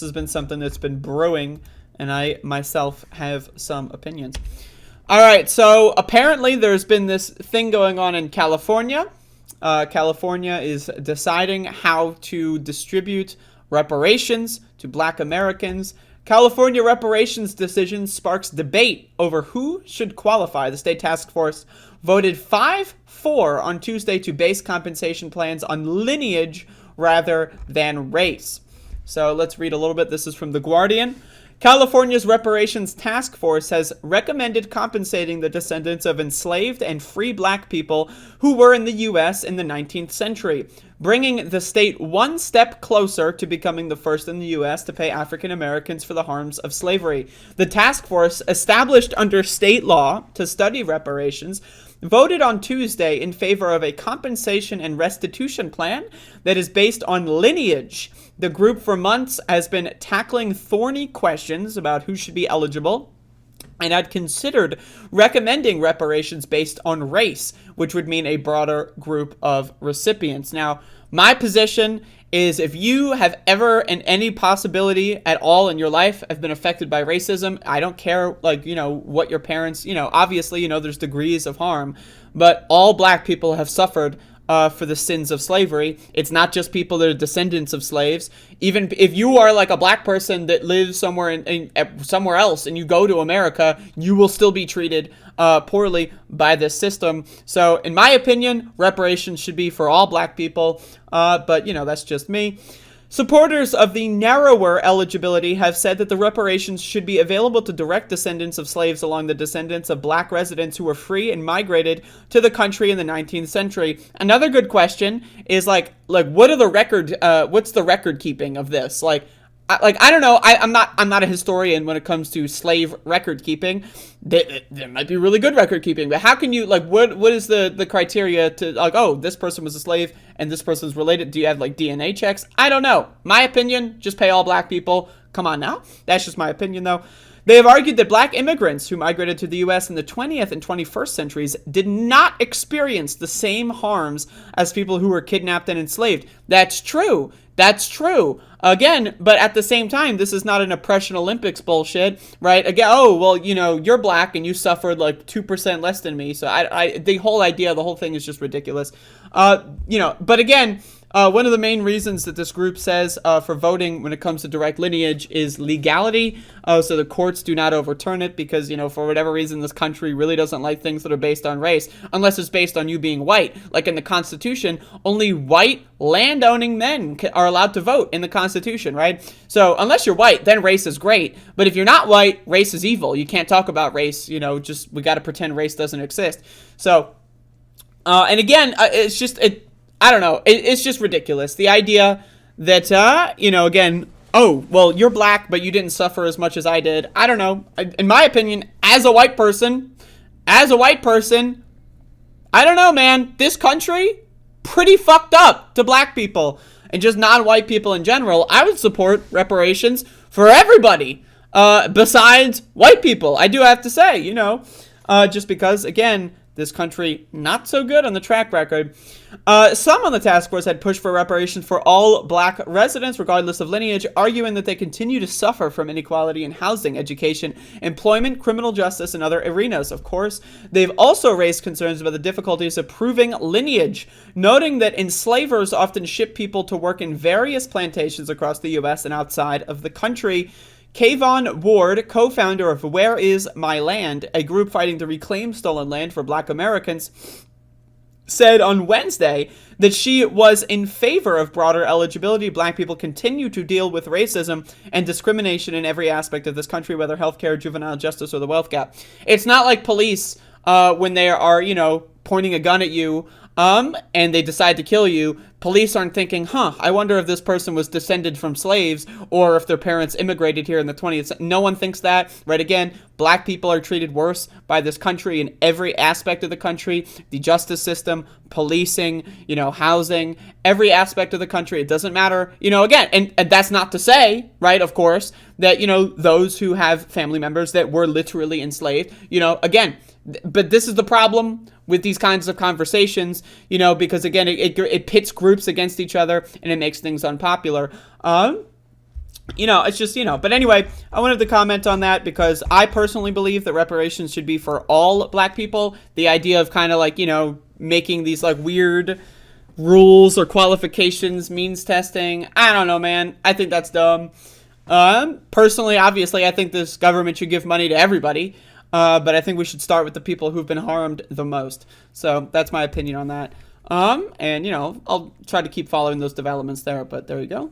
has been something that's been brewing, and I myself have some opinions. All right, so apparently there's been this thing going on in California. California is deciding how to distribute reparations to Black Americans. California reparations decision sparks debate over who should qualify. The state task force voted 5-4 on Tuesday to base compensation plans on lineage rather than race. So let's read a little bit. This is from The Guardian. California's Reparations Task Force has recommended compensating the descendants of enslaved and free Black people who were in the U.S. in the 19th century, bringing the state one step closer to becoming the first in the U.S. to pay African Americans for the harms of slavery. The task force, established under state law to study reparations, voted on Tuesday in favor of a compensation and restitution plan that is based on lineage. The group for months has been tackling thorny questions about who should be eligible and had considered recommending reparations based on race, which would mean a broader group of recipients. Now, my position is if you have ever in any possibility at all in your life have been affected by racism, I don't care, what your parents, obviously, there's degrees of harm, but all Black people have suffered for the sins of slavery. It's not just people that are descendants of slaves. Even if you are like a Black person that lives somewhere somewhere else and you go to America, you will still be treated poorly by this system. So in my opinion, reparations should be for all Black people, but that's just me. Supporters of the narrower eligibility have said that the reparations should be available to direct descendants of slaves along the descendants of Black residents who were free and migrated to the country in the 19th century. Another good question is what are the what's the record keeping of this? I don't know. I'm not a historian when it comes to slave record keeping. There might be really good record keeping, but how can you what is the criteria to this person was a slave and this person's related? Do you have DNA checks? I don't know. My opinion, just pay all Black people. Come on now. That's just my opinion though. They have argued that Black immigrants who migrated to the U.S. in the 20th and 21st centuries did not experience the same harms as people who were kidnapped and enslaved. That's true. That's true. Again, but at the same time, this is not an oppression Olympics bullshit, right? Again, you're Black and you suffered 2% less than me. So the whole idea, the whole thing is just ridiculous. But again, one of the main reasons that this group says for voting when it comes to direct lineage is legality. So the courts do not overturn it because, for whatever reason, this country really doesn't like things that are based on race, unless it's based on you being white. Like in the Constitution, only white landowning men are allowed to vote in the Constitution, right? So unless you're white, then race is great. But if you're not white, race is evil. You can't talk about race, we got to pretend race doesn't exist. So, and again, it's just, I don't know. It's just ridiculous. The idea that, again, you're Black, but you didn't suffer as much as I did. I don't know. In my opinion, as a white person, I don't know, man. This country, pretty fucked up to Black people and just non-white people in general. I would support reparations for everybody besides white people. I do have to say, just because, again, this country, not so good on the track record. Some on the task force had pushed for reparations for all Black residents, regardless of lineage, arguing that they continue to suffer from inequality in housing, education, employment, criminal justice, and other arenas. Of course, they've also raised concerns about the difficulties of proving lineage, noting that enslavers often ship people to work in various plantations across the U.S. and outside of the country. Kayvon Ward, co-founder of Where Is My Land, a group fighting to reclaim stolen land for Black Americans, said on Wednesday that she was in favor of broader eligibility. Black people continue to deal with racism and discrimination in every aspect of this country, whether healthcare, juvenile justice, or the wealth gap. It's not like police, when they are, pointing a gun at you, and they decide to kill you, police aren't thinking, I wonder if this person was descended from slaves or if their parents immigrated here in the 20th century. No one thinks that, right? Again, Black people are treated worse by this country in every aspect of the country. The justice system, policing, housing, every aspect of the country. It doesn't matter, again, and that's not to say, right, of course, that, those who have family members that were literally enslaved, again, but this is the problem with these kinds of conversations, because again, it pits groups against each other and it makes things unpopular. It's just, but anyway, I wanted to comment on that because I personally believe that reparations should be for all black people. The idea of kind of like, making these like weird rules or qualifications, means testing. I don't know, man. I think that's dumb. Personally, obviously, I think this government should give money to everybody. But I think we should start with the people who've been harmed the most. So that's my opinion on that. And I'll try to keep following those developments there, but there you go.